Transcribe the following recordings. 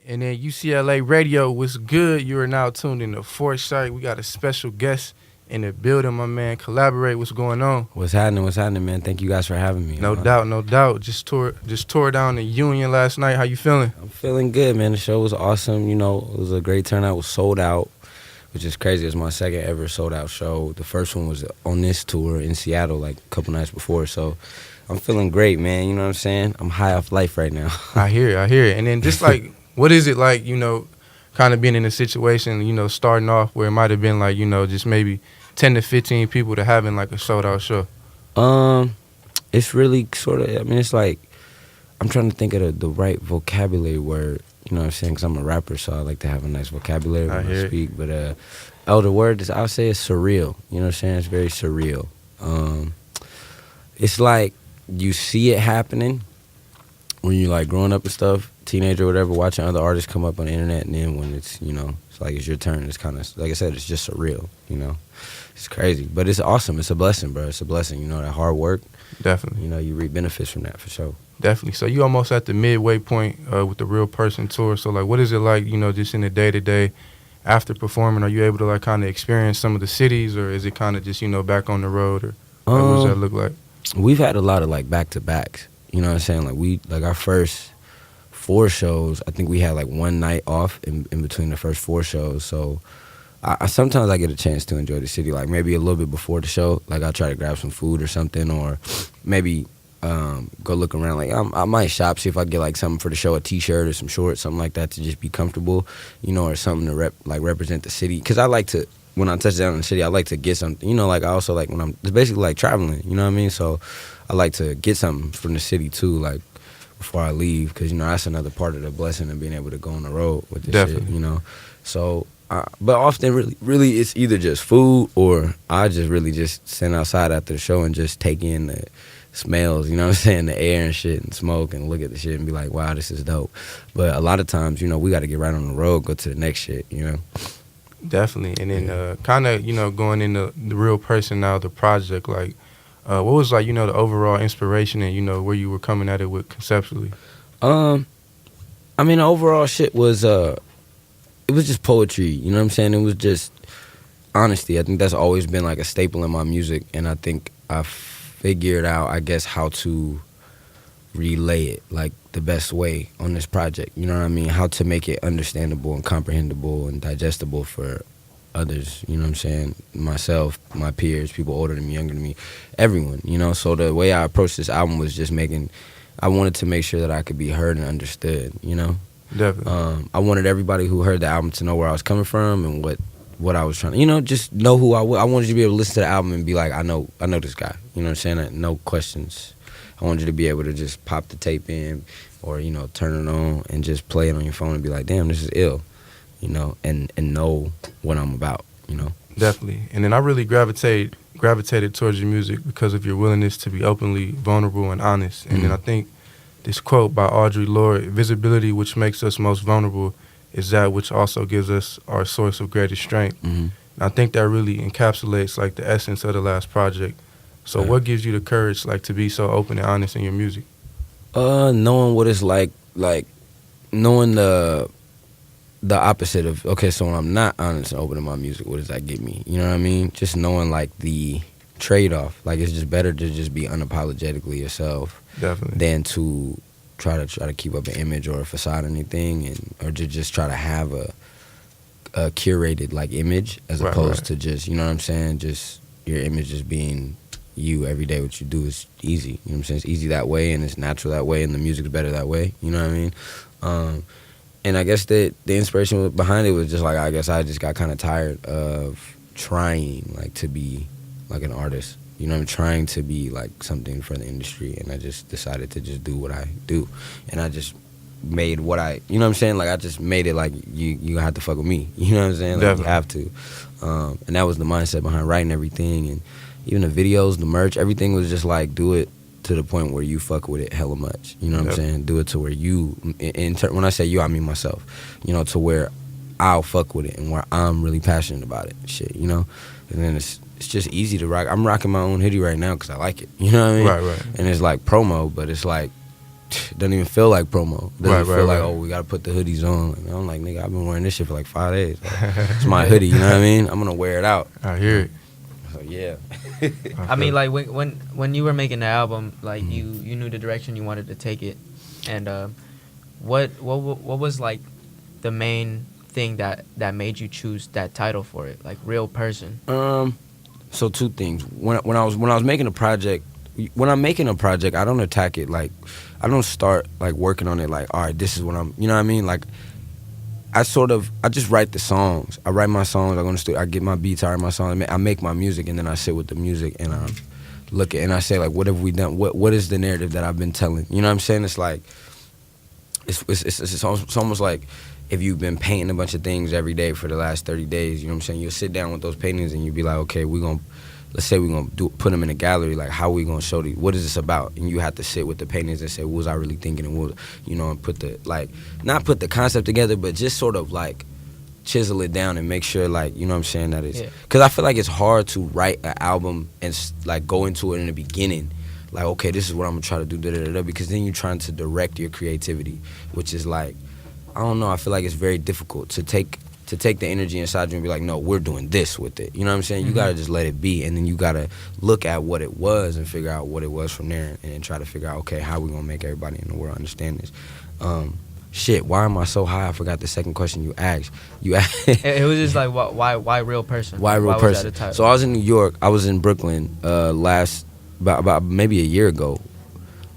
And then UCLA Radio was good. You are now tuned in to 4sight. We got a special guest in the building, my man. Caleborate. What's going on? What's happening, man? Thank you guys for having me. No doubt, no doubt. Just tore down the Union last night. How you feeling? I'm feeling good, man. The show was awesome. You know, it was a great turnout. It was sold out, which is crazy. It was my second ever sold out show. The first one was on this tour in Seattle, like a couple nights before. So I'm feeling great, man. You know what I'm saying? I'm high off life right now. I hear it. And then just like, what is it like, kind of being in a situation, starting off where it might have been like, just maybe 10 to 15 people to having like a sold out show? It's really sort of, it's like, I'm trying to think of the right vocabulary word, you know what I'm saying? Because I'm a rapper, so I like to have a nice vocabulary when I speak. But the word is, I'll say it's surreal, you know what I'm saying? It's very surreal. It's like you see it happening when you're like growing up and stuff, teenager or whatever, watching other artists come up on the internet, and then when it's, it's like it's your turn, it's kind of, like I said, it's just surreal, It's crazy, but it's awesome. It's a blessing, bro. It's a blessing, that hard work. Definitely. You reap benefits from that for sure. Definitely. So you almost at the midway point with the Real Person tour. So like, what is it like, just in the day-to-day after performing? Are you able to like kind of experience some of the cities, or is it kind of just, back on the road, or what does that look like? We've had a lot of like back-to-backs, you know what I'm saying? Like our first 4 shows, I think we had like one night off in between the first 4 shows. So I sometimes I get a chance to enjoy the city, like maybe a little bit before the show. Like I'll try to grab some food or something, or maybe go look around. Like I might shop, see if I get like something for the show, a T-shirt or some shorts, something like that, to just be comfortable, or something to represent the city. Because I like to, when I touch down in the city, I like to get something. Like I also like when it's basically like traveling. You know what I mean? So I like to get something from the city too, like before I leave, because that's another part of the blessing of being able to go on the road with this shit. So. But often, really, it's either just food, or I just really just stand outside after the show and just take in the smells, you know what I'm saying, the air and shit, and smoke, and look at the shit and be like, wow, this is dope. But a lot of times, we got to get right on the road, go to the next shit, Definitely. And then kind of, going into the Real Person now, the project, like, what was like, the overall inspiration and, where you were coming at it with conceptually? The overall shit was, it was just poetry, you know what I'm saying? It was just honesty. I think that's always been like a staple in my music, and I think I figured out, I guess, how to relay it like the best way on this project, you know what I mean? How to make it understandable and comprehensible and digestible for others, you know what I'm saying? Myself, my peers, people older than me, younger than me, everyone, So the way I approached this album was just I wanted to make sure that I could be heard and understood, Definitely. I wanted everybody who heard the album to know where I was coming from and what I was trying to, just know who I was. I wanted you to be able to listen to the album and be like, I know this guy. You know what I'm saying? No questions. I wanted you to be able to just pop the tape in, or, turn it on and just play it on your phone and be like, damn, this is ill, and know what I'm about, Definitely. And then I really gravitated towards your music because of your willingness to be openly vulnerable and honest. And then I think this quote by Audre Lorde, visibility which makes us most vulnerable is that which also gives us our source of greatest strength. Mm-hmm. And I think that really encapsulates like the essence of the last project. So what gives you the courage like to be so open and honest in your music? Knowing what it's like knowing the opposite of, okay, so when I'm not honest and open in my music, what does that get me? You know what I mean? Just knowing like the trade-off. Like it's just better to just be unapologetically yourself. Definitely. Than to try to keep up an image or a facade or anything, or to just try to have a curated like image, as opposed to just, you know what I'm saying, just your image just being you every day. What you do is easy, you know what I'm saying? It's easy that way, and it's natural that way, and the music's better that way, you know what I mean? And I guess the inspiration behind it was just like, I guess I just got kind of tired of trying like to be like an artist. I'm trying to be like something for the industry, and I just decided to just do what I do, and I just made what I, you know what I'm saying? Like I just made it like you have to fuck with me, you know what I'm saying? Like Definitely. You have to, and that was the mindset behind writing everything, and even the videos, the merch, everything was just like do it to the point where you fuck with it hella much, you know what I'm saying? Do it to where you, when I say you, I mean myself, to where I'll fuck with it and where I'm really passionate about it, shit, and then it's just easy to rock. I'm rocking my own hoodie right now because I like it. You know what I mean? Right. And it's like promo, but it's like doesn't even feel like promo. It doesn't Right, feel like, right. oh, we gotta put the hoodies on. And I'm like, nigga, I've been wearing this shit for like 5 days. It's my hoodie, you know what I mean? I'm gonna wear it out. I hear it. So yeah. I mean, like when you were making the album, like you knew the direction you wanted to take it, and what was like the main thing that made you choose that title for it, like Real Person? So two things. When I was making a project, when I'm making a project, I don't attack it like, I don't start like working on it like, all right, this is what I'm, you know what I mean? Like, I just write the songs. I write my songs. I go to the studio. I get my beats. I write my songs. I make my music, and then I sit with the music and I look at and I say like, what have we done? What is the narrative that I've been telling? You know what I'm saying? It's like, it's almost like if you've been painting a bunch of things every day for the last 30 days. You know what I'm saying? You'll sit down with those paintings and you'll be like, okay, let's say we're gonna put them in a gallery. Like, how are we gonna show these? What is this about? And you have to sit with the paintings and say, what was I really thinking? And what, you know, and put the, like, not put the concept together, but just sort of like chisel it down and make sure, like, you know what I'm saying, that it's, because I feel like it's hard to write an album and like go into it in the beginning, like, okay, this is what I'm gonna try to do, because then you're trying to direct your creativity, which is like, I don't know, I feel like it's very difficult to take the energy inside you and be like, no, we're doing this with it. You know what I'm saying? Mm-hmm. You gotta just let it be, and then you gotta look at what it was and figure out what it was from there, and then try to figure out, okay, how we gonna make everybody in the world understand this. Shit, why am I so high? I forgot the second question you asked. It was just like, why Real Person? Why Real Person? So I was in New York. I was in Brooklyn about maybe a year ago,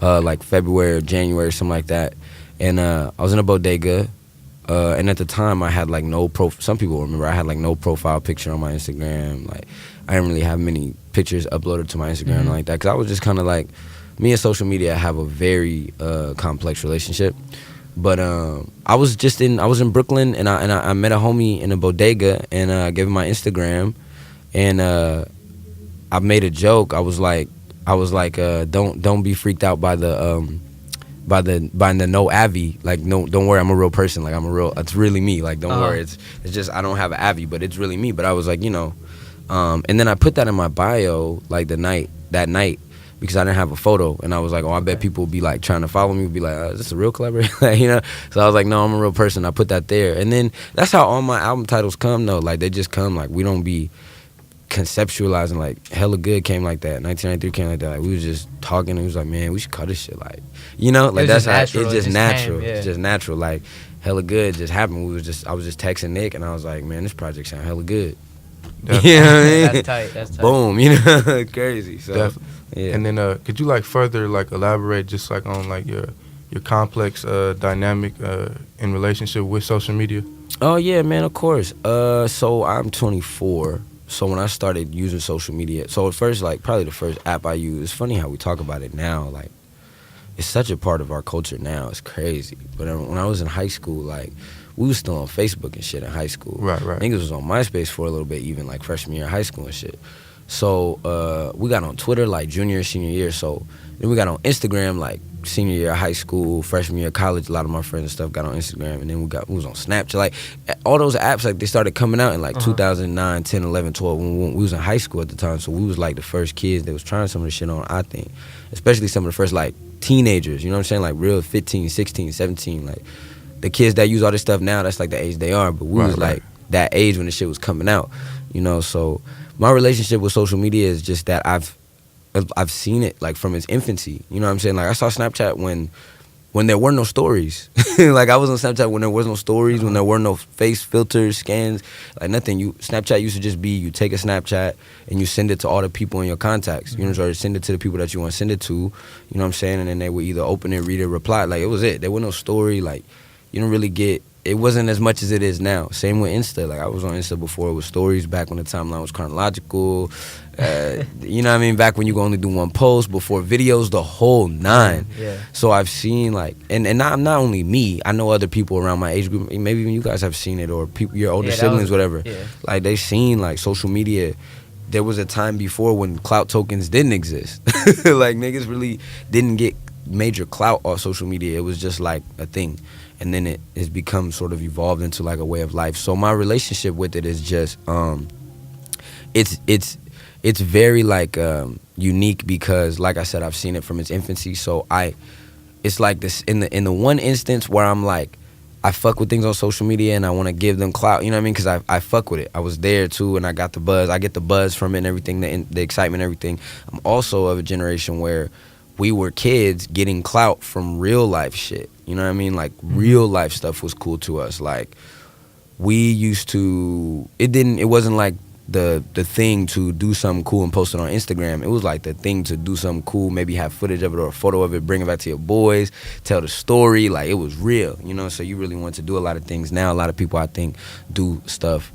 like February or January, something like that. And I was in a bodega. And at the time, I had like some people remember, I had like no profile picture on my Instagram. Like, I didn't really have many pictures uploaded to my Instagram, mm-hmm. like that, because I was just kind of like, me and social media have a very complex relationship. But I was in Brooklyn, and I met a homie in a bodega, and I gave him my Instagram, and I made a joke. I was like, don't be freaked out by the no Avi, like, no, don't worry, I'm a real person, like, it's really me, like, don't worry, it's just, I don't have an Avi, but it's really me. But I was like, you know, and then I put that in my bio, like, that night, because I didn't have a photo, and I was like, oh, I bet people would be like trying to follow me, would be like, is this a real Caleborate? Like, you know? So I was like, no, I'm a real person. I put that there, and then that's how all my album titles come, though. Like, they just come, like, we don't be conceptualizing. Like, Hella Good came like that, 1993 came like that. Like, we was just talking, and we was like, man, we should cut this shit, like, you know, like, that's how it's just natural. It's just natural. Like, Hella Good just happened. I was just texting Nick, and I was like, man, this project sound hella good. You know what I mean? That's tight. Boom, you know, crazy. So, definitely. Yeah. And then could you like further like elaborate just like on like your complex dynamic in relationship with social media? Oh yeah, man, of course. So I'm 24. So when I started using social media, so at first, like, probably the first app I used, it's funny how we talk about it now, like, it's such a part of our culture now, it's crazy. But when I was in high school, like, we was still on Facebook and shit in high school. Right. Niggas was on MySpace for a little bit, even like freshman year of high school and shit. So we got on Twitter like junior, senior year. So then we got on Instagram like senior year of high school, freshman year of college. A lot of my friends and stuff got on Instagram, and then we was on Snapchat. Like, all those apps, like, they started coming out in like 2009, 10, 11, 12 when we was in high school at the time. So we was like the first kids that was trying some of the shit on, I think. Especially some of the first like teenagers, you know what I'm saying? Like real 15, 16, 17. Like, the kids that use all this stuff now, that's like the age they are. But we was like that age when the shit was coming out, you know? So my relationship with social media is just that I've seen it like from its infancy. You know what I'm saying? Like, I saw Snapchat when there were no stories. Like, I was on Snapchat when there was no stories, when there were no face filters, scans, like nothing. Snapchat used to just be, you take a Snapchat and you send it to all the people in your contacts. You know, or send it to the people that you want to send it to. You know what I'm saying? And then they would either open it, read it, reply. Like, it was it. There was no story. Like, you don't really get. It wasn't as much as it is now. Same with Insta. Like, I was on Insta before it was stories, back when the timeline was chronological. You know what I mean? Back when you could only do one post, before videos, the whole nine. Yeah. So I've seen, like, and not only me, I know other people around my age group, maybe even you guys have seen it, or people, your older siblings, whatever. Yeah. Like, they've seen, like, social media. There was a time before when clout tokens didn't exist. Like, niggas really didn't get major clout off social media. It was just, like, a thing. And then it has become sort of evolved into like a way of life. So my relationship with it is just, it's very like unique because, like I said, I've seen it from its infancy. So it's like this in the one instance where I'm like, I fuck with things on social media and I want to give them clout, you know what I mean? Because I fuck with it. I was there too, and I got the buzz. I get the buzz from it and everything, the excitement and everything. I'm also of a generation where we were kids getting clout from real life shit. You know what I mean? Like, real life stuff was cool to us. Like, we used to, it wasn't like the thing to do something cool and post it on Instagram. It was like the thing to do something cool, maybe have footage of it or a photo of it, bring it back to your boys, tell the story. Like, it was real, you know? So you really want to do a lot of things. Now a lot of people, I think, do stuff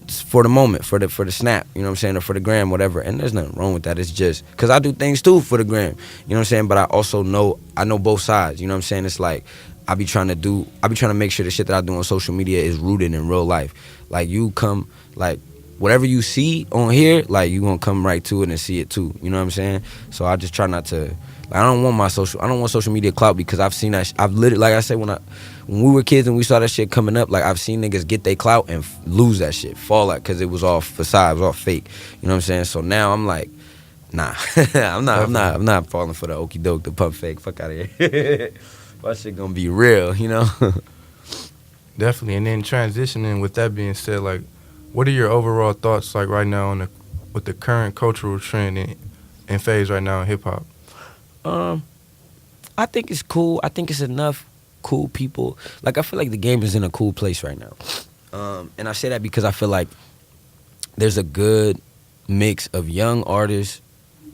for the moment, for the snap, you know what I'm saying, or for the gram, whatever. And there's nothing wrong with that. It's just because I do things too for the gram, you know what I'm saying? But I also know both sides, you know what I'm saying? It's like I be trying to make sure the shit that I do on social media is rooted in real life. Like, you come, like, whatever you see on here, like, you gonna come right to it and see it too, you know what I'm saying? So I just try not to, like, I don't want social media clout, because I've seen that I've literally, like I said, when we were kids and we saw that shit coming up, like, I've seen niggas get they clout and lose that shit, fall out, because it was all facade, it was all fake, you know what I'm saying? So now I'm like, nah, I'm not falling for the okey doke, the pump fake, fuck out of here. My shit gonna be real, you know? Definitely. And then transitioning, with that being said, like, what are your overall thoughts, like, right now with the current cultural trend and phase right now in hip hop? I think it's cool. I think it's enough cool people. Like, I feel like the game is in a cool place right now. And I say that because I feel like there's a good mix of young artists,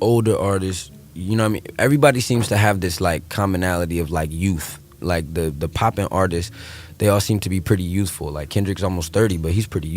older artists, you know what I mean? Everybody seems to have this, like, commonality of, like, youth. Like, the poppin' artists, they all seem to be pretty youthful. Like, Kendrick's almost 30, but he's pretty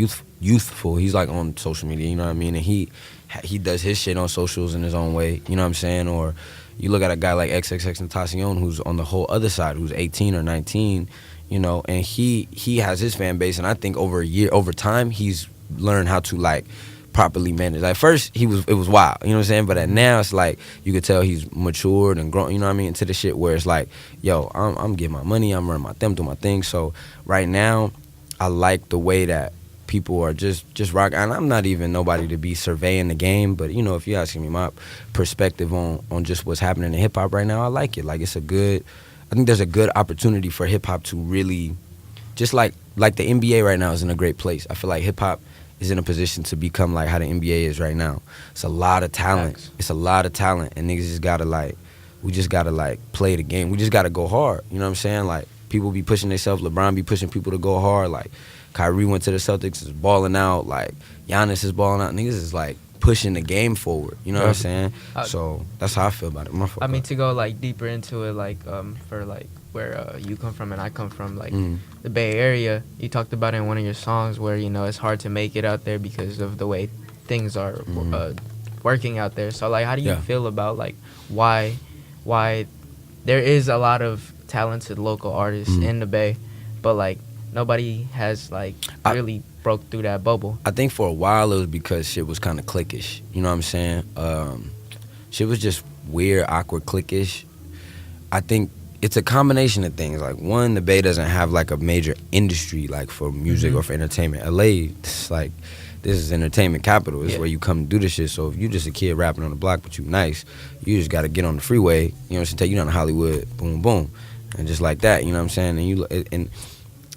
youthful. He's, like, on social media, you know what I mean? And he does his shit on socials in his own way, you know what I'm saying? Or you look at a guy like XXXTentacion, who's on the whole other side, who's 18 or 19, you know, and he has his fan base, and I think over time, he's learned how to, like, properly manage. Like, first, it was wild, you know what I'm saying? But now it's like, you could tell he's matured and grown, you know what I mean, into the shit where it's like, yo, I'm getting my money, I'm running my thing, doing my thing. So right now, I like the way that people are just rock. And I'm not even nobody to be surveying the game, but, you know, if you're asking me my perspective on just what's happening in hip hop right now, I like it. Like, I think there's a good opportunity for hip hop to really, just like the NBA right now is in a great place. I feel like hip hop is in a position to become like how the NBA is right now. It's a lot of talent. Thanks. It's a lot of talent, and niggas just gotta, like, we just gotta, like, play the game. We just gotta go hard. You know what I'm saying? Like, people be pushing themselves. LeBron be pushing people to go hard. Like, Kyrie went to the Celtics, is balling out. Like, Giannis is balling out. Niggas is, like, pushing the game forward. You know what I'm saying? So that's how I feel about it. I mean, to go, like, deeper into it, like, for, like, where you come from and I come from, like, the Bay Area, you talked about it in one of your songs where, you know, it's hard to make it out there because of the way things are working out there. So, like, how do you feel about, like, why there is a lot of talented local artists in the Bay, but, like, nobody has, like, really broke through that bubble? I think for a while it was because shit was kind of cliquish. You know what I'm saying? Shit was just weird, awkward, cliquish. I think it's a combination of things. Like, one, the Bay doesn't have, like, a major industry, like, for music or for entertainment. LA, it's like, this is entertainment capital. It's where you come to do this shit. So if you just a kid rapping on the block, but you nice, you just got to get on the freeway, you know what I'm saying, take you down to Hollywood, boom, boom. And just like that, you know what I'm saying? And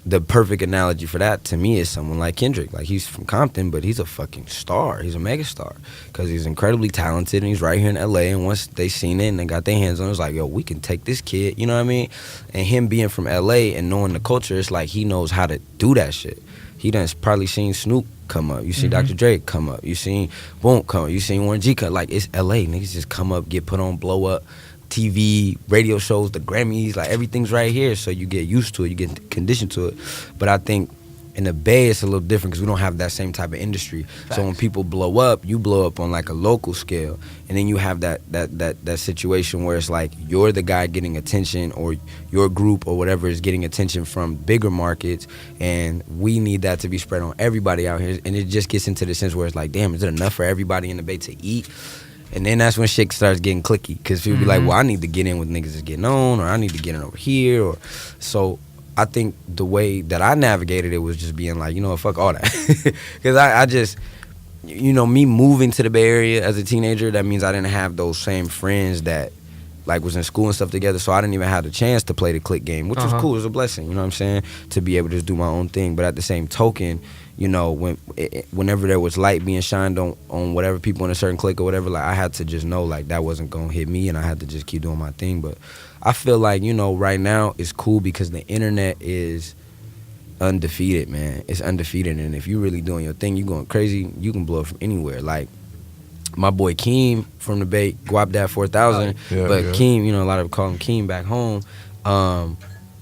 the perfect analogy for that, to me, is someone like Kendrick. Like, he's from Compton, but he's a fucking star. He's a mega star because he's incredibly talented, and he's right here in L.A., and once they seen it and they got their hands on it, it's like, yo, we can take this kid, you know what I mean? And him being from L.A. and knowing the culture, it's like he knows how to do that shit. He done probably seen Snoop come up. You see Dr. Dre come up. You seen Boom come up. You seen Warren G come. Like, it's L.A. Niggas just come up, get put on, blow up. TV, radio shows, the Grammys, like, everything's right here, so you get used to it, you get conditioned to it. But I think in the Bay it's a little different because we don't have that same type of industry. Facts. So when people blow up, you blow up on, like, a local scale, and then you have that situation where it's like you're the guy getting attention, or your group or whatever is getting attention from bigger markets, and we need that to be spread on everybody out here. And it just gets into the sense where it's like, damn, is it enough for everybody in the Bay to eat? And then that's when shit starts getting clicky, because people be like, well, I need to get in with niggas that's getting on, or I need to get in over here. Or so I think the way that I navigated it was just being like, you know what, fuck all that. Because I just, you know, me moving to the Bay Area as a teenager, that means I didn't have those same friends that, like was in school and stuff together, so I didn't even have the chance to play the click game, which was cool. It was a blessing, you know what I'm saying, to be able to just do my own thing. But at the same token, you know, whenever there was light being shined on whatever people in a certain clique or whatever, like I had to just know like that wasn't gonna hit me, and I had to just keep doing my thing. But I feel like, you know, right now it's cool because the internet is undefeated, man. It's undefeated, and if you really doing your thing, you going crazy, you can blow up from anywhere. Like my boy Keem from the Bay, Guap Dad 4000, but Keem, you know, a lot of people call him Keem back home.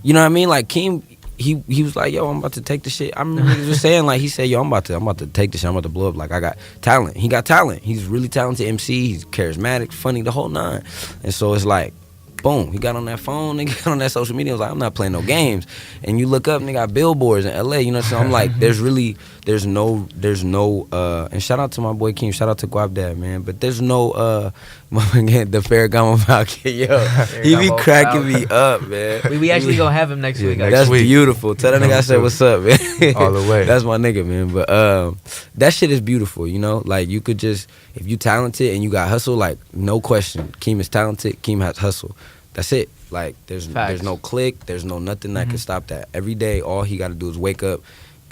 You know what I mean? Like Keem, he was like, yo, I'm about to take the shit. I remember he was saying, like, he said, yo, I'm about to take this shit. I'm about to blow up. Like, I got talent. He got talent. He's really talented MC. He's charismatic, funny, the whole nine. And so it's like, boom, he got on that phone, nigga, got on that social media. I was like, I'm not playing no games. And you look up, and they got billboards in LA, you know what I'm saying? I'm like, there's no, and shout out to my boy Keem, shout out to Guap Dad, man, but there's no, the Ferragamo Falcon, yo, he be cracking me up, man. We actually gonna have him next week. That's beautiful. Tell that nigga I said, what's up, man? All the way. That's my nigga, man. But that shit is beautiful, you know? Like, you could just, if you talented and you got hustle, like, no question. Keem is talented, Keem has hustle. That's it. Like, there's no click, there's no nothing that can stop that. Every day, all he got to do is wake up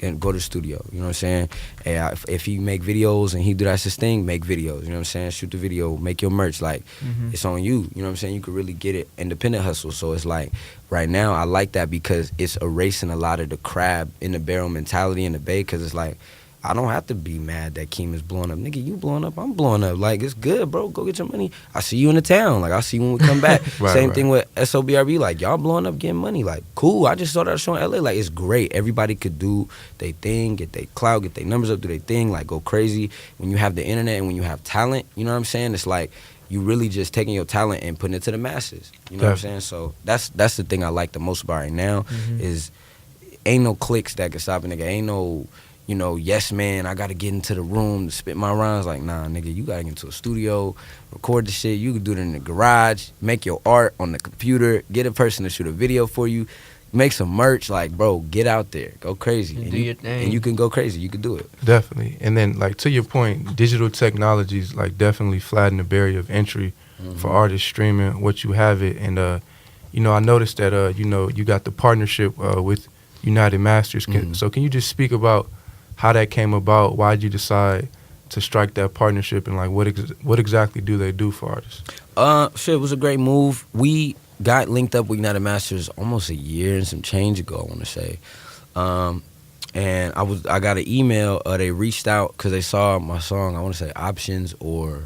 and go to the studio, you know what I'm saying? And if he make videos and he do that's his thing, make videos, you know what I'm saying? Shoot the video, make your merch, like, it's on you, you know what I'm saying? You could really get it, independent hustle. So it's like, right now, I like that because it's erasing a lot of the crab in the barrel mentality in the Bay, because it's like, I don't have to be mad that Keem is blowing up. Nigga, you blowing up, I'm blowing up. Like, it's good, bro. Go get your money. I see you in the town. Like, I'll see you when we come back. Same thing with SOBRB. Like, y'all blowing up, getting money. Like, cool. I just saw that show in LA. Like, it's great. Everybody could do their thing, get their clout, get their numbers up, do their thing, like, go crazy. When you have the internet and when you have talent, you know what I'm saying? It's like, you really just taking your talent and putting it to the masses. You know what I'm saying? So that's the thing I like the most about right now is ain't no clicks that can stop a nigga. Ain't no, you know, yes, man, I got to get into the room to spit my rhymes. Like, nah, nigga, you got to get into a studio, record the shit. You can do it in the garage, make your art on the computer, get a person to shoot a video for you, make some merch. Like, bro, get out there. Go crazy. Do your thing. And you can go crazy. You can do it. Definitely. And then, like, to your point, digital technologies, like, definitely flatten the barrier of entry for artists streaming what you have it. And, you know, I noticed that, you know, you got the partnership with United Masters. So can you just speak about how that came about? Why did you decide to strike that partnership, and like what exactly do they do for artists? Shit, it was a great move. We got linked up with United Masters almost a year and some change ago, I want to say. And I got an email. They reached out because they saw my song. I want to say Options or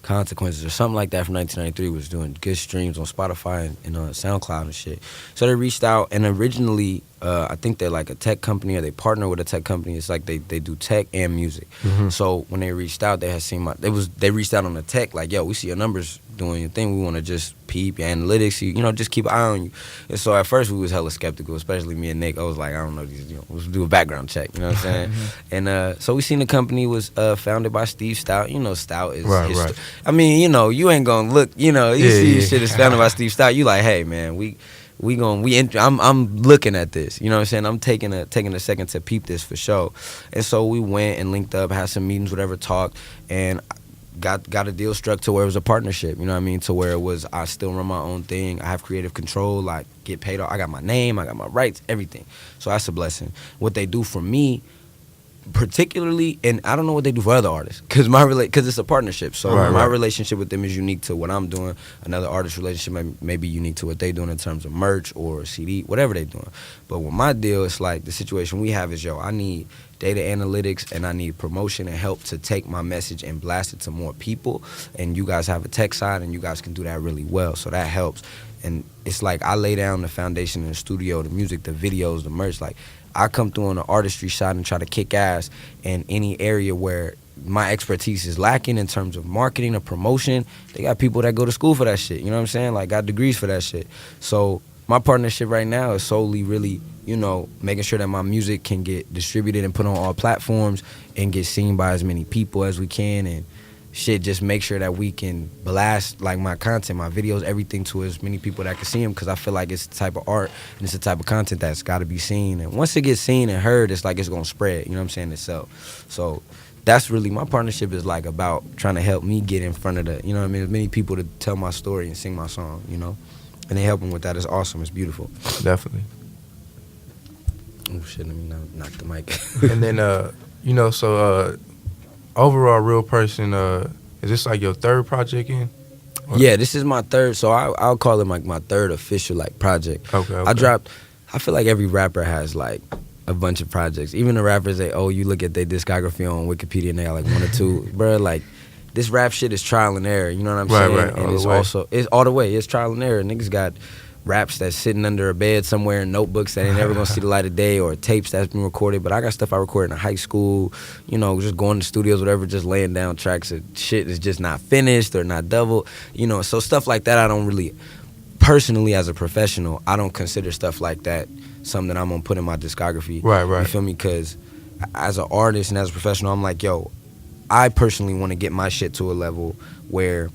Consequences or something like that from 1993 was doing good streams on Spotify and SoundCloud and shit. So they reached out, and originally I think they're like a tech company, or they partner with a tech company. It's like they do tech and music. So when they reached out, they had seen they reached out on the tech, like, yo, we see your numbers doing your thing. We want to just peep your analytics, you know, just keep an eye on you. And so at first we was hella skeptical, especially me and Nick. I was like, I don't know these, you know, let's do a background check, you know what I'm saying? And so we seen the company was founded by Steve Stout. You know, Stout is right. I mean, you know, you ain't gonna look, you know, you see shit is founded by Steve Stout. You like, hey man, I'm looking at this, you know what I'm saying? I'm taking a second to peep this for sure. And so we went and linked up, had some meetings, whatever, talked, and got a deal struck to where it was a partnership, you know what I mean? To where it was, I still run my own thing, I have creative control, like, get paid off, I got my name, I got my rights, everything. So that's a blessing. What they do for me, particularly, and I don't know what they do for other artists, because it's a partnership. So my relationship with them is unique to what I'm doing. Another artist relationship may be unique to what they doing in terms of merch or CD, whatever they doing. But with my deal, it's like the situation we have is, yo, I need data analytics and I need promotion and help to take my message and blast it to more people. And you guys have a tech side, and you guys can do that really well. So that helps. And it's like I lay down the foundation in the studio, the music, the videos, the merch. Like, I come through on the artistry side and try to kick ass in any area where my expertise is lacking in terms of marketing or promotion. They got people that go to school for that shit, you know what I'm saying? Like, got degrees for that shit. So my partnership right now is solely really, you know, making sure that my music can get distributed and put on all platforms and get seen by as many people as we can, and shit, just make sure that we can blast, like, my content, my videos, everything to as many people that can see them, because I feel like it's the type of art and it's the type of content that's got to be seen. And once it gets seen and heard, it's like it's going to spread, you know what I'm saying, itself. So that's really my partnership is like about trying to help me get in front of the, you know what I mean, as many people to tell my story and sing my song, you know, and they helping with that. It's awesome. It's beautiful. Definitely. Oh shit! Let me knock the mic. And then you know, so overall, Real Person, is this like your third project in? Or? Yeah, this is my third. So I'll call it like my third official like project. Okay. I feel like every rapper has like a bunch of projects. Even the rappers that, you look at their discography on Wikipedia and they got like one or two. Bro, like, this rap shit is trial and error. You know what I'm saying? Right. And it's all the way. It's trial and error. Niggas got raps that's sitting under a bed somewhere in notebooks that ain't never gonna see the light of day, or tapes that's been recorded. But I got stuff I recorded in high school, you know, just going to studios, whatever, just laying down tracks of shit that's just not finished or not double, you know. So stuff like that I don't really, personally as a professional, I don't consider stuff like that something that I'm gonna put in my discography. Right. You feel me? Because as an artist and as a professional, I'm like, yo, I personally want to get my shit to a level where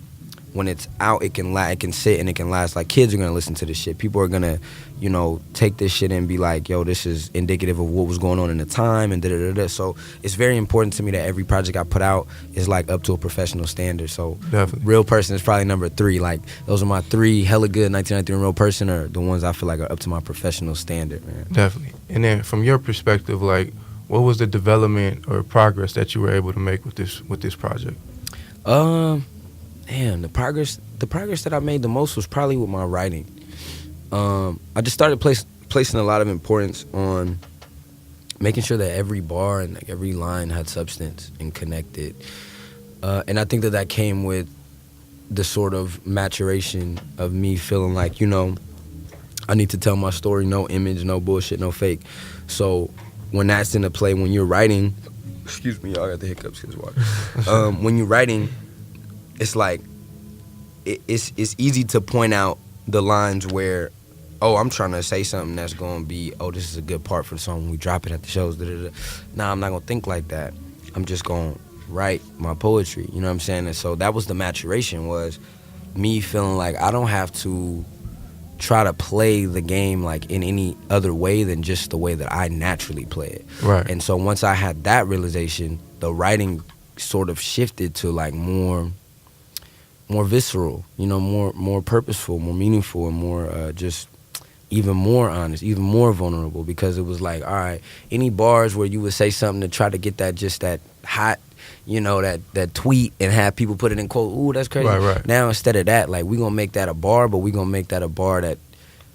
when it's out, it can sit and it can last. Like, kids are gonna listen to this shit. People are gonna, you know, take this shit and be like, yo, this is indicative of what was going on in the time and da-da-da-da. So it's very important to me that every project I put out is like up to a professional standard. So Definitely. Real Person is probably number 3. Like, those are my 3 hella good 1993 and Real Person are the ones I feel like are up to my professional standard, man. Definitely. And then from your perspective, like, what was the development or progress that you were able to make with this project? Damn, the progress that I made the most was probably with my writing. I just started placing a lot of importance on making sure that every bar and like every line had substance and connected. And I think that came with the sort of maturation of me feeling like, you know, I need to tell my story, no image, no bullshit, no fake. So when that's into play, when you're writing, excuse me, y'all got the hiccups, here's water. When you're writing, it's like, it's easy to point out the lines where, I'm trying to say something that's going to be, this is a good part for the song when we drop it at the shows. Nah, I'm not going to think like that. I'm just going to write my poetry, you know what I'm saying? And so that was the maturation, was me feeling like I don't have to try to play the game like in any other way than just the way that I naturally play it. Right. And so once I had that realization, the writing sort of shifted to like more visceral, you know, more purposeful, more meaningful, and more just even more honest, even more vulnerable, because it was like, all right, any bars where you would say something to try to get that hot, you know, that tweet and have people put it in quote, ooh, that's crazy. Right. Now instead of that, like, we gonna make that a bar, but we gonna make that a bar that,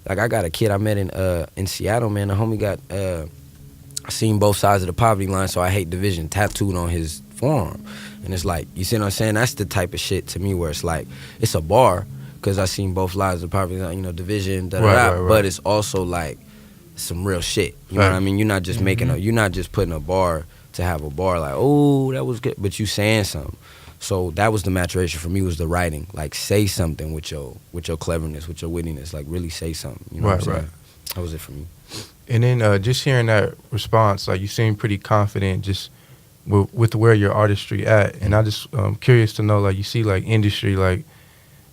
like, I got a kid I met in Seattle, man. The homie got I seen both sides of the poverty line, so I hate division tattooed on his forearm. And it's like, you see what I'm saying? That's the type of shit to me where it's like, it's a bar, because I seen both sides of the poverty line, you know, division, Right. But it's also like some real shit. You know what I mean? You're not just you're not just putting a bar to have a bar, like, oh, that was good, but you saying something. So that was the maturation for me, was the writing. Like, say something with your cleverness, with your wittiness. Like, really say something. You know what I'm saying? Right. That was it for me. And then just hearing that response, like, you seem pretty confident just with where your artistry at. And I just curious to know, like, you see, like, industry, like,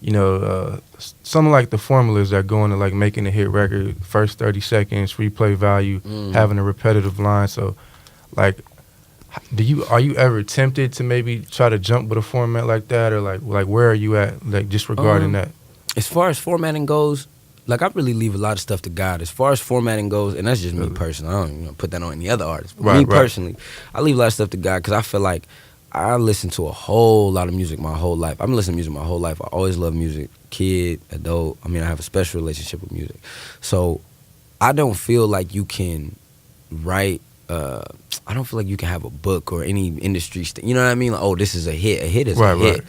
you know, some of, like, the formulas that go into, like, making a hit record, first 30 seconds, replay value, having a repetitive line. So, like, are you ever tempted to maybe try to jump with a format like that, or like where are you at, like, just regarding that? As far as formatting goes, like, I really leave a lot of stuff to God. As far as formatting goes, and that's just me personally, I don't put that on any other artist. But me personally, I leave a lot of stuff to God, because I feel like I listen to a whole lot of music my whole life. I've been listening to music my whole life. I always love music, kid, adult. I mean, I have a special relationship with music. So I don't feel like you can write, I don't feel like you can have a book or any industry, you know what I mean? Like, this is a hit. A hit is a hit.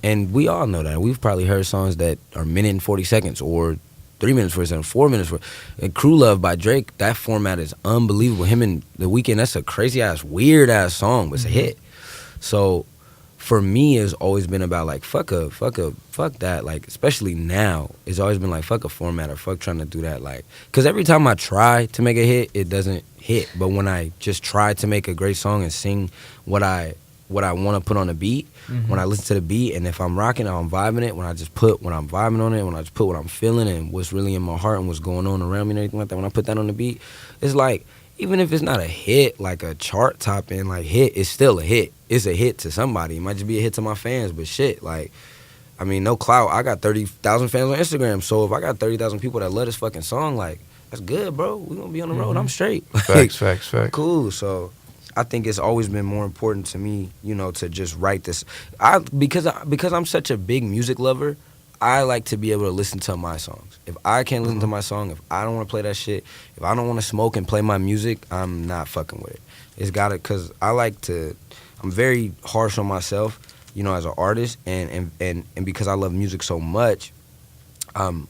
And we all know that. We've probably heard songs that are a minute and 40 seconds, or 3 minutes 40 seconds, 4 minutes. And Crew Love by Drake, that format is unbelievable. Him and The Weeknd, that's a crazy-ass, weird-ass song, but it's a hit. So for me, it's always been about, like, fuck that. Like, especially now, it's always been like, fuck a format, or fuck trying to do that. Like, because every time I try to make a hit, it doesn't hit. But when I just try to make a great song and sing what I what I want to put on the beat when I listen to the beat, and if I'm rocking it, I'm vibing it. When I'm vibing on it, when I just put what I'm feeling and what's really in my heart and what's going on around me and everything like that, when I put that on the beat, it's like, even if it's not a hit, like a chart topping like hit, it's still a hit. It's a hit to somebody. It might just be a hit to my fans, but shit, like, I mean, no clout. I got 30,000 fans on Instagram, so if I got 30,000 people that love this fucking song, like, that's good, bro. We gonna be on the road. I'm straight. Facts. Cool. So I think it's always been more important to me, you know, to just write this. Because I'm such a big music lover, I like to be able to listen to my songs. If I can't listen to my song, if I don't want to play that shit, if I don't want to smoke and play my music, I'm not fucking with it. It's gotta, cause I'm very harsh on myself, you know, as an artist, and because I love music so much, I'm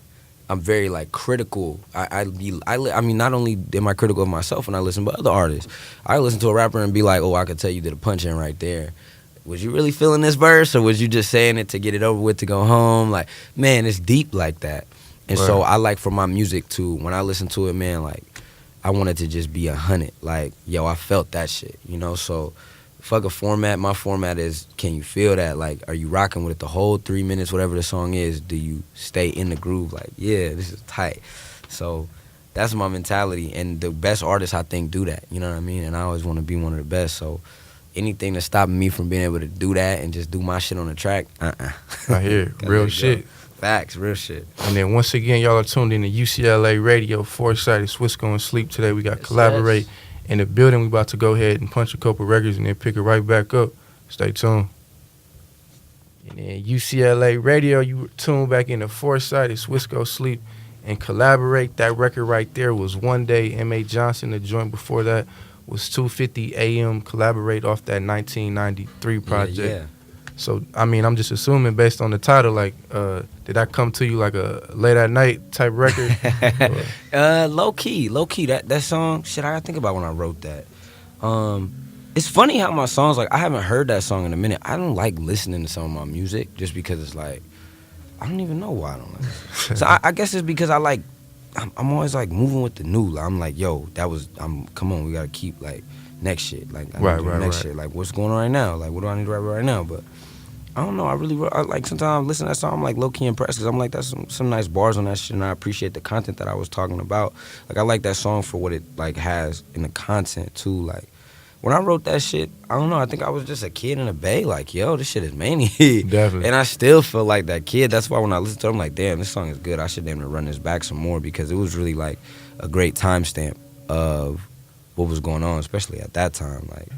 very like critical. I mean, not only am I critical of myself when I listen, but other artists. I listen to a rapper and be like, oh, I could tell you did a punch in right there. Was you really feeling this verse, or was you just saying it to get it over with to go home? Like, man, it's deep like that. And so I like for my music to, when I listen to it, man, like, I want it to just be 100. Like, yo, I felt that shit, you know? So fuck a format. My format is, can you feel that? Like, are you rocking with it the whole 3 minutes, whatever the song is? Do you stay in the groove? Like, yeah, this is tight. So that's my mentality. And the best artists, I think, do that. You know what I mean? And I always want to be one of the best. So anything that's stopping me from being able to do that and just do my shit on the track, I hear real shit. Facts, real shit. And then once again, y'all are tuned in to UCLA Radio, 4sight, it's Wisco and Sleep. Today we got Caleborate in the building. We about to go ahead and punch a couple records and then pick it right back up. Stay tuned. And then UCLA Radio, you tuned back into 4sight, it's Wisco Sleep and Caleborate. That record right there was One Day, M.A. Johnson. The joint before that was 2:50 a.m. Collaborate off that 1993 project. Yeah. So, I mean, I'm just assuming based on the title, like, did that come to you like a late at night type record? Low key. That song, shit, I gotta think about when I wrote that. It's funny how my songs, like, I haven't heard that song in a minute. I don't like listening to some of my music just because it's like, I don't even know why I don't like it. So I guess it's because I'm always like moving with the new. I'm like, yo, come on, we gotta keep like next shit. Like, I need to do next shit. Like, what's going on right now? Like, what do I need to write right now? But I don't know. I like, sometimes I listen to that song, I'm like low key impressed because I'm like, that's some nice bars on that shit, and I appreciate the content that I was talking about. Like, I like that song for what it like has in the content too. Like, when I wrote that shit, I don't know. I think I was just a kid in the Bay. Like, yo, this shit is mania. Definitely. And I still feel like that kid. That's why when I listen to it, I'm like, damn, this song is good. I should damn near run this back some more because it was really like a great timestamp of what was going on, especially at that time. Like,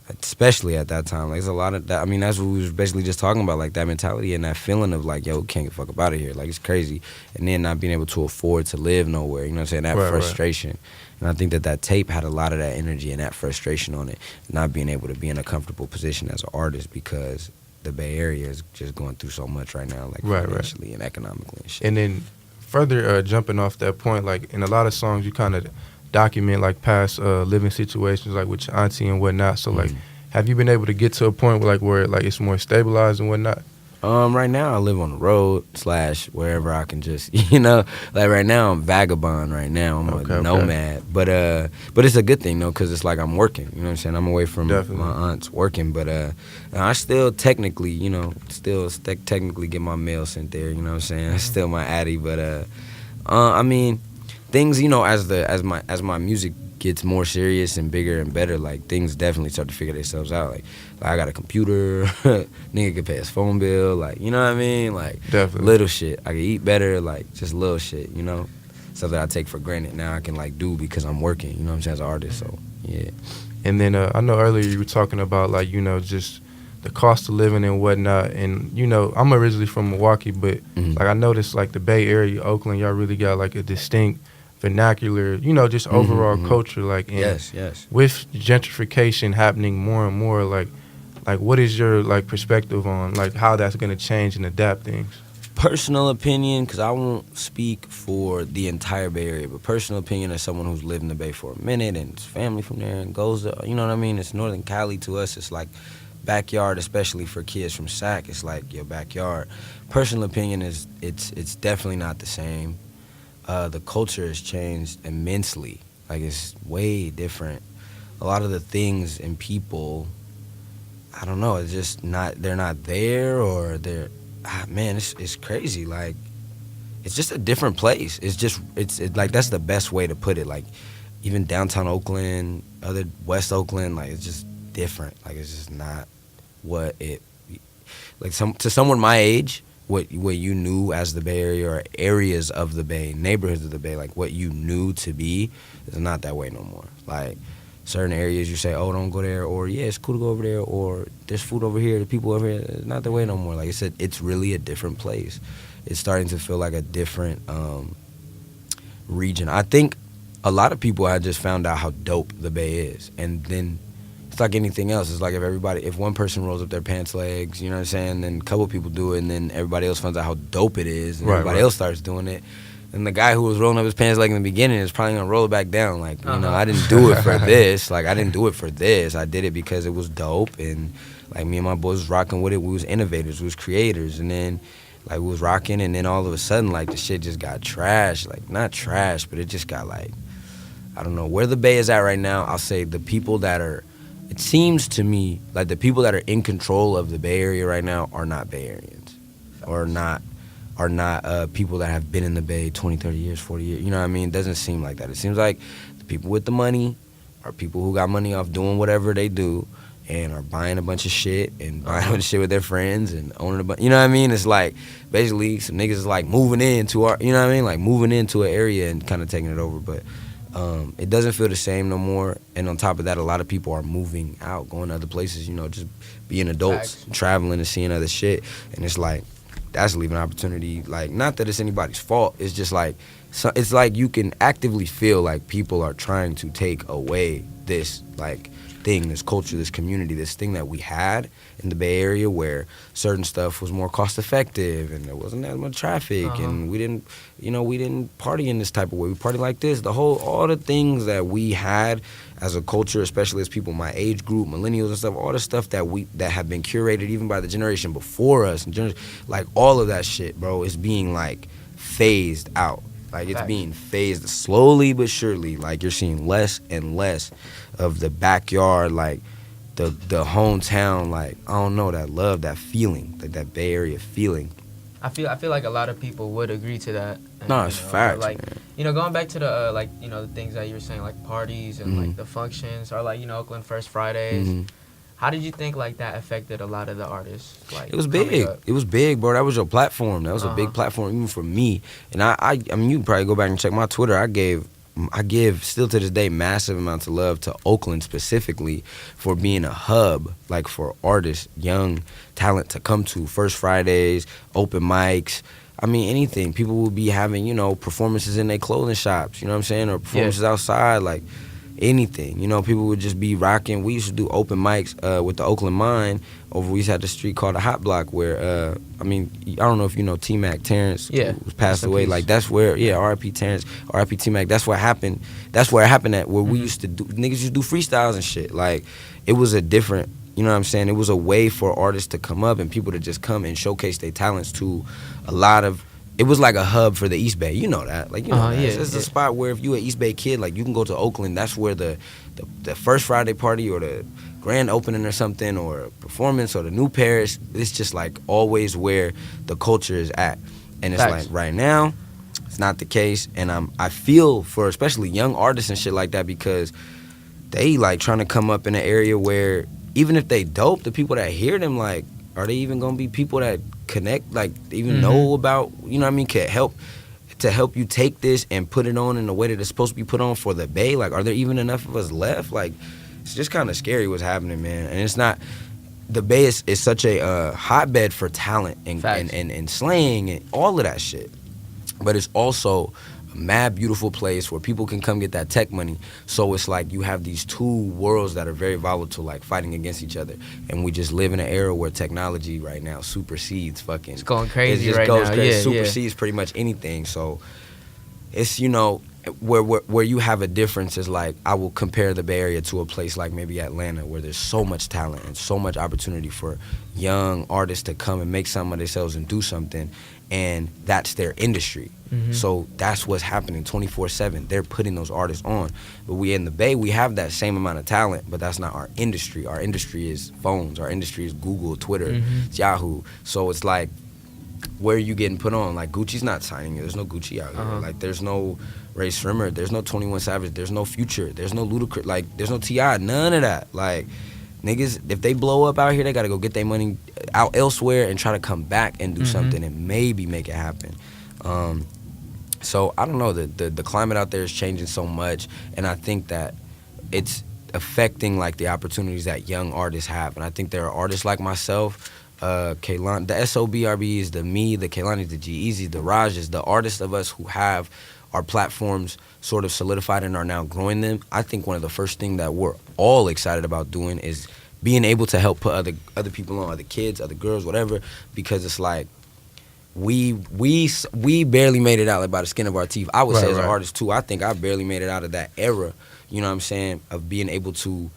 there's a lot of that. I mean, that's what we was basically just talking about, like that mentality and that feeling of like, yo, can't get fuck up out of here. Like, it's crazy. And then not being able to afford to live nowhere. You know what I'm saying? That frustration. Right. And I think that tape had a lot of that energy and that frustration on it. Not being able to be in a comfortable position as an artist because the Bay Area is just going through so much right now, like financially and economically and shit. And then further jumping off that point, like in a lot of songs you kind of document like past living situations, like with your auntie and whatnot. So like, have you been able to get to a point where it's more stabilized and whatnot? Right now I live on the road / wherever I can just, you know, like right now I'm vagabond right now. I'm a nomad, but it's a good thing though, cause it's like I'm working, you know what I'm saying? I'm away from my aunts working, but I still technically, you know, technically get my mail sent there, you know what I'm saying? That's still my addy, but I mean, things, you know, as my music gets more serious and bigger and better, like things definitely start to figure themselves out. Like I got a computer, nigga can pay his phone bill, like, you know what I mean? Like, definitely. Little shit. I can eat better, like just little shit, you know? Stuff that I take for granted now I can like do because I'm working, you know what I'm saying, as an artist, so yeah. And then I know earlier you were talking about like, you know, just the cost of living and whatnot, and you know, I'm originally from Milwaukee, but like I noticed like the Bay Area, Oakland, y'all really got like a distinct vernacular, you know, just overall culture, like, and yes. with gentrification happening more and more, like what is your like perspective on like how that's going to change and adapt things? Personal opinion, because I won't speak for the entire Bay Area, but personal opinion as someone who's lived in the Bay for a minute and his family from there and goes to, you know what I mean, it's Northern Cali to us, it's like backyard, especially for kids from SAC, it's like your backyard. Personal opinion is it's definitely not the same. The culture has changed immensely. Like, it's way different. A lot of the things and people, I don't know. It's just not. They're not there, or they're. Man, it's crazy. Like, it's just a different place. It's like that's the best way to put it. Like, even downtown Oakland, other West Oakland, like it's just different. Like, it's just not what it. Like to someone my age, what you knew as the Bay Area or areas of the Bay, neighborhoods of the Bay, like what you knew to be, is not that way no more. Like, certain areas you say, oh, don't go there, or yeah, it's cool to go over there, or there's food over here, the people over here, it's not that way no more. Like I said, it's really a different place. It's starting to feel like a different region. I think a lot of people had just found out how dope the Bay is, and then it's like anything else. It's like if one person rolls up their pants legs, you know what I'm saying, then a couple people do it, and then everybody else finds out how dope it is, and everybody else starts doing it. And the guy who was rolling up his pants leg in the beginning is probably gonna roll it back down. Like, you know, I didn't do it for this. Like, I didn't do it for this. I did it because it was dope, and like me and my boys was rocking with it. We was innovators, we was creators, and then like we was rocking, and then all of a sudden like the shit just got trashed. Like, not trash, but it just got like, I don't know where the Bay is at right now. I'll say the people that are, it seems to me like the people that are in control of the Bay Area right now are not Bay Areans, or not people that have been in the Bay 20, 30 years, 40 years. You know what I mean? It doesn't seem like that. It seems like the people with the money are people who got money off doing whatever they do and are buying a bunch of shit and buying a bunch of shit with their friends and owning a bunch. You know what I mean? It's like basically some niggas is like moving into our, you know what I mean? Like moving into an area and kind of taking it over. But it doesn't feel the same no more. And on top of that, a lot of people are moving out, going to other places, you know, just being adults, traveling and seeing other shit. And it's like, that's leaving opportunity. Like, not that it's anybody's fault. It's just like, so it's like you can actively feel like people are trying to take away this like thing, this culture, this community, this thing that we had in the Bay Area where certain stuff was more cost effective and there wasn't that much traffic and we didn't party in this type of way. We party like this. All the things that we had as a culture, especially as people my age group, millennials and stuff, all the stuff that have been curated even by the generation before us, and like all of that shit, bro, is being like phased out. Like, it's being phased slowly but surely. Like, you're seeing less and less of the backyard, like the hometown, like, I don't know, that love, that feeling, like that Bay Area feeling. I feel like a lot of people would agree to that. And, no, it's facts, like, man. You know, going back to the like, you know, the things that you were saying, like parties and like the functions, or like, you know, Oakland First Fridays. How did you think like that affected a lot of the artists? Like, it was big. It was big, bro. That was your platform. That was a big platform even for me. And I mean, you can probably go back and check my Twitter. I give still to this day massive amounts of love to Oakland specifically for being a hub, like for artists, young talent to come to. First Fridays, open mics. I mean, anything. People would be having, you know, performances in their clothing shops, you know what I'm saying? Or performances outside, like anything. You know, people would just be rocking. We used to do open mics with the Oakland Mine. We used to have the street called the Hot Block where, I mean, I don't know if you know T-Mac Terrence, who was passed away. Like, that's where, R.I.P. Terrence, R.I.P. T-Mac, that's what happened. That's where it happened at, where we used to do, niggas used to do freestyles and shit. Like, it was a different, you know what I'm saying? It was a way for artists to come up and people to just come and showcase their talents to a lot of, it was like a hub for the East Bay. You know that. Like, you know that. It's a spot where if you an East Bay kid, like, you can go to Oakland. That's where the first Friday party or the grand opening or something or a performance or the new parish, it's just like always where the culture is at. And it's like right now, it's not the case. And I feel for especially young artists and shit like that because they like trying to come up in an area where even if they dope, the people that hear them, like, are they even gonna be people that connect, like, even know about, you know what I mean, can help you take this and put it on in the way that it's supposed to be put on for the Bay? Like, are there even enough of us left? Like, it's just kind of scary what's happening, man. And it's not, the Bay is such a hotbed for talent and slang and all of that shit. But it's also a mad beautiful place where people can come get that tech money. So it's like you have these two worlds that are very volatile, like fighting against each other. And we just live in an era where technology right now supersedes fucking. It's going crazy right now. Yeah, supersedes pretty much anything. So it's, you know, where you have a difference is like, I will compare the Bay Area to a place like maybe Atlanta where there's so much talent and so much opportunity for young artists to come and make something of themselves and do something. and that's their industry. So that's what's happening 24/7. They're putting those artists on. But we in the Bay, we have that same amount of talent, but that's not our industry. Our industry is phones. Our industry is Google, Twitter, it's Yahoo. So it's like, where are you getting put on? Like, Gucci's not signing you. There's no Gucci out here. Like, there's no Ray Shrimmer. There's no 21 Savage. There's no Future. There's no Ludacris. Like, there's no T.I. None of that. Like, niggas, if they blow up out here, they got to go get their money out elsewhere and try to come back and do something and maybe make it happen. So I don't know, the climate out there is changing so much, and I think that it's affecting like the opportunities that young artists have. And I think there are artists like myself, Kaylani, the SOBRBs, the me, the Kaylanis, the G-Eazy, the Rajas, the artists of us who have our platforms sort of solidified and are now growing them. I think one of the first things that we're all excited about doing is being able to help put other people on, other kids, other girls, whatever, because it's like, we barely made it out like by the skin of our teeth. I would say as an artist too, I think I barely made it out of that era, you know what I'm saying, of being able to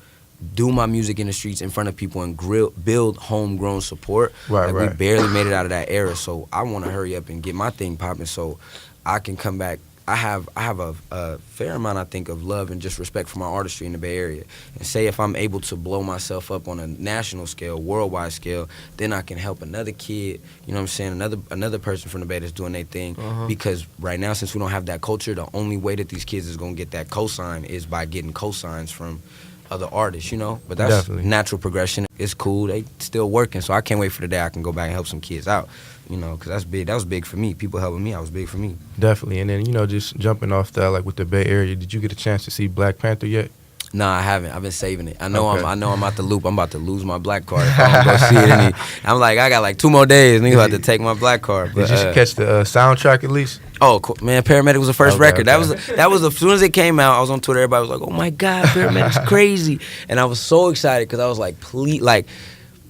do my music in the streets in front of people and build homegrown support. We barely made it out of that era, so I want to hurry up and get my thing popping so I can come back. I have a fair amount, I think, of love and just respect for my artistry in the Bay Area. And say if I'm able to blow myself up on a national scale, worldwide scale, then I can help another kid, you know what I'm saying, another person from the Bay that's doing their thing. Because right now, since we don't have that culture, the only way that these kids is going to get that cosign is by getting cosigns from other artists, you know? But that's natural progression. It's cool. They still working, so I can't wait for the day I can go back and help some kids out. You know, because that's big. That was big for me. People helping me, that was big for me. Definitely. And then, you know, just jumping off that, like with the Bay Area, did you get a chance to see Black Panther yet? Nah, I haven't. I've been saving it. I know I'm out the loop. I'm about to lose my black card if I don't go see it. I'm like, I got like 2 more days, and you about to take my black card. But, did you catch the soundtrack at least? Oh man, Paramedic was the first record. Okay. That was as soon as it came out. I was on Twitter. Everybody was like, "Oh my God, Paramedic's crazy!" And I was so excited because I was like, "Please!" Like,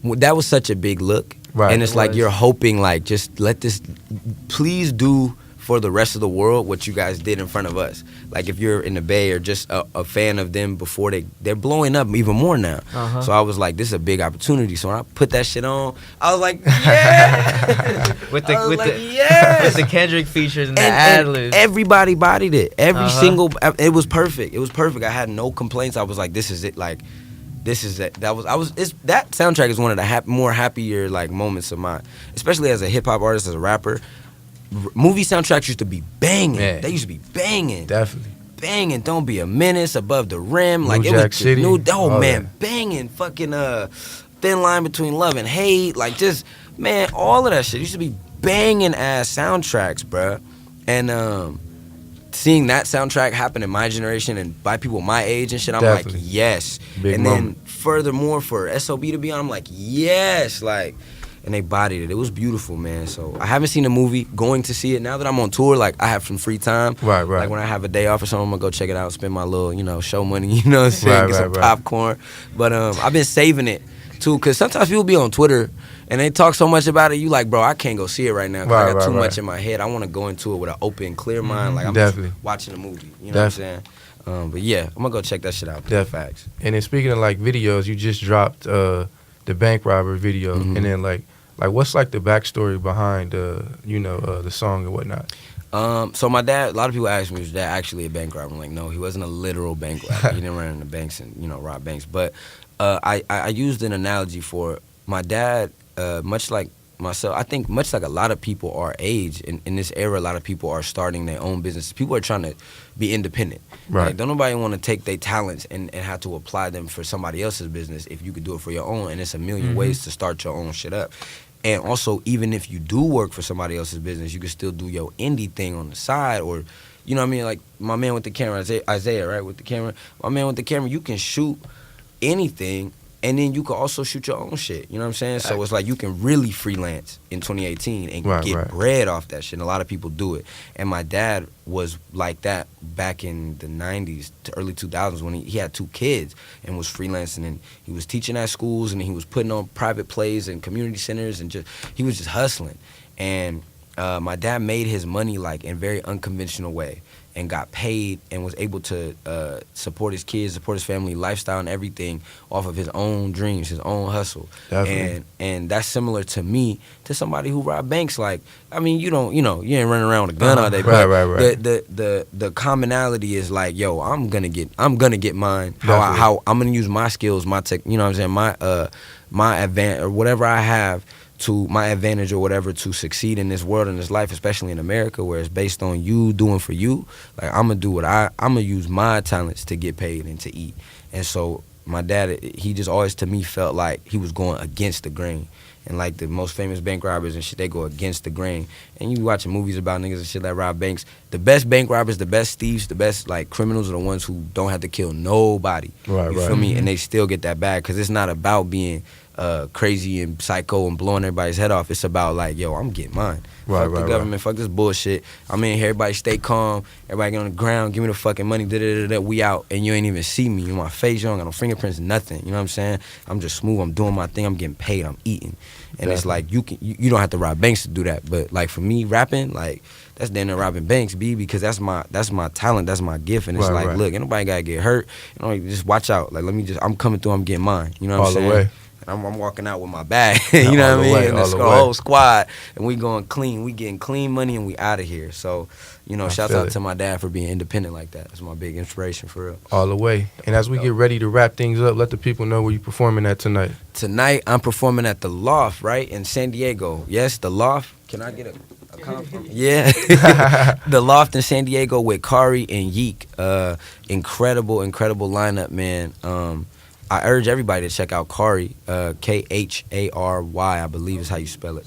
that was such a big look. Right. And it's like you're hoping, like, just let this, please do for the rest of the world what you guys did in front of us. Like, if you're in the Bay or just a fan of them before they're blowing up even more now. So I was like, this is a big opportunity. So when I put that shit on, I was like, yeah. with the Kendrick features and the ad-libs. Everybody bodied it. Every single, it was perfect. It was perfect. I had no complaints. I was like, this is it. Like, this is it. That soundtrack is one of the more happier like moments of mine, especially as a hip hop artist, as a rapper. Movie soundtracks used to be banging. Yeah. They used to be banging. Definitely banging. Don't Be a Menace, Above the Rim, like New Jack City. Banging. Fucking Thin Line Between Love and Hate, like just man, all of that shit used to be banging ass soundtracks, bruh. And seeing that soundtrack happen in my generation and by people my age and shit, I'm like, yes. Big and moment. Then furthermore, for SOB to be on, I'm like, yes. Like, and they bodied it. It was beautiful, man. So I haven't seen the movie. Going to see it now that I'm on tour. Like, I have some free time. Right. Like, when I have a day off or something, I'm gonna go check it out, spend my little, you know, show money. You know what I'm saying? Get some popcorn. But I've been saving it too, cause sometimes people be on Twitter and they talk so much about it. You like, bro, I can't go see it right now. Cause I got too much in my head. I want to go into it with an open, clear mind. Like, I'm just watching a movie. You know what I'm saying? But yeah, I'm gonna go check that shit out. Facts. And then speaking of like videos, you just dropped the bank robber video, and then like what's like the backstory behind the song and whatnot? So my dad, a lot of people ask me, was dad actually a bank robber? I'm like, no, he wasn't a literal bank robber. He didn't run into banks and rob banks. But I used an analogy for my dad, much like myself. I think much like a lot of people our age in this era, a lot of people are starting their own business. People are trying to be independent. Right. Like, don't nobody want to take their talents and have to apply them for somebody else's business if you could do it for your own. And it's a million ways to start your own shit up. And also, even if you do work for somebody else's business, you can still do your indie thing on the side, or, you know what I mean? Like, my man with the camera, Isaiah, right, with the camera. My man with the camera, you can shoot anything, and then you can also shoot your own shit. You know what I'm saying? So it's like you can really freelance in 2018 and get bread off that shit. And a lot of people do it. And my dad was like that back in the 90s to early 2000s when he had 2 kids and was freelancing, and he was teaching at schools, and he was putting on private plays and community centers, and he was just hustling. And my dad made his money like in a very unconventional way. and got paid and was able to support his kids, support his family, lifestyle and everything off of his own dreams, his own hustle. Definitely. And that's similar to me, to somebody who robbed banks. Like, I mean, you ain't running around with a gun all day. Right, but right. The commonality is like, yo, I'm gonna get mine. Definitely. How I'm gonna use my skills, my tech, you know what I'm saying, my advantage or whatever I have to my advantage or whatever to succeed in this world and this life, especially in America, where it's based on you doing for you. Like, I'm gonna use my talents to get paid and to eat. And so my dad, he just always to me felt like he was going against the grain. And like the most famous bank robbers and shit, they go against the grain. And you be watching movies about niggas and shit that rob banks. The best bank robbers, the best thieves, the best like criminals are the ones who don't have to kill nobody. Right, you right. feel me? And they still get that bag, because it's not about being crazy and psycho and blowing everybody's head off. It's about like, yo, I'm getting mine. Right, Fuck the right, government, fuck this bullshit. I'm in here, everybody stay calm, everybody get on the ground, give me the fucking money, we out, and you ain't even see me. You in my face, you don't got no fingerprints, nothing. You know what I'm saying? I'm just smooth, I'm doing my thing, I'm getting paid, I'm eating. And it's like, you don't have to rob banks to do that. But like for me, rapping, like, that's damn near robbing banks, B, because that's my talent, that's my gift. And it's Right, like, right. look, ain't nobody gotta get hurt. You know, just watch out. Like, I'm coming through, I'm getting mine. You know what All I'm the saying? way. And I'm walking out with my bag. You know All what I the mean? way, And all it's the the way. whole squad, and we going clean. We getting clean money, and we out of here. So, shout feel out it. to my dad for being independent like that. That's my big inspiration for real. All the way. And as we get ready to wrap things up, let the people know where you performing at tonight. Tonight, I'm performing at the Loft, right, in San Diego. Yes, the Loft. Can I get a yeah. The Loft in San Diego with Kari and Yeek. Incredible lineup, man. I urge everybody to check out Kari, Khary, I believe is how you spell it.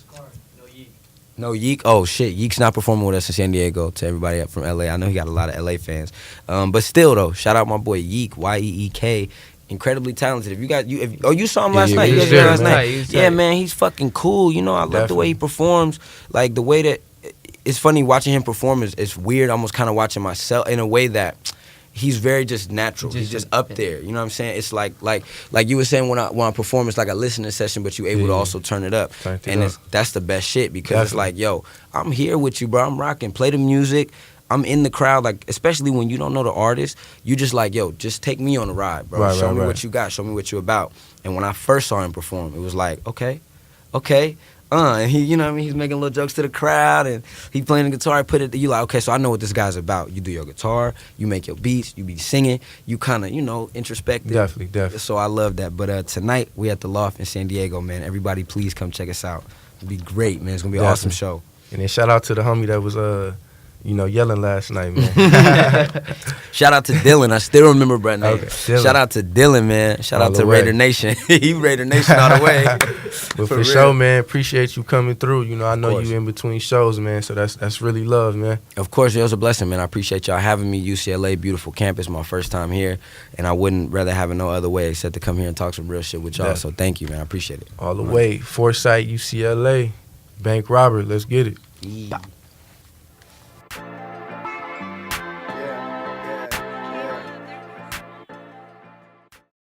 No, Yeek. Oh, shit. Yeek's not performing with us in San Diego. To everybody from LA. I know he got a lot of LA fans. But still, though, shout out my boy Yeek, Yeek. Incredibly talented. You saw him last Yeah, night. he You was guys saw him there, last man. night. He was Yeah, tight. man, he's fucking cool. I love the way Definitely. he performs. Like, the way that it's funny watching him perform is weird. Almost kind of watching myself in a way that he's very just natural. He's just up there. You know what I'm saying? It's like you were saying when I perform, it's like a listening session, but you able to Yeah. also turn it up. Turn it And up. that's the best shit, because it's Definitely. like, yo, I'm here with you, bro. I'm rocking. Play the music. I'm in the crowd, like, especially when you don't know the artist, you just like, yo, just take me on the ride, bro. Right, show right, me right. what you got. Show me what you about. And when I first saw him perform, it was like, okay. And he, you know what I mean? He's making little jokes to the crowd, and he playing the guitar. You like, okay, so I know what this guy's about. You do your guitar, you make your beats, you be singing, you kind of, introspective. Definitely. So I love that. But tonight, we at the Loft in San Diego, man. Everybody, please come check us out. It'll be great, man. It's going to be an awesome Definitely. show. And then shout out to the homie that was, yelling last night, man. Shout out to Dylan. I still remember Brett's name. Okay, Dylan. Shout out to Dylan, man. Shout All out the to way. Raider Nation. He Raider Nation all the way. But for real. sure, man, appreciate you coming through. I know course. you in between shows, man, so that's really love, man. Of course, it was a blessing, man. I appreciate y'all having me. UCLA, beautiful campus, my first time here. And I wouldn't rather have it no other way except to come here and talk some real shit with y'all. Yeah. So thank you, man. I appreciate it. All the way. 4sight, UCLA, bank robber, let's get it. Yeah.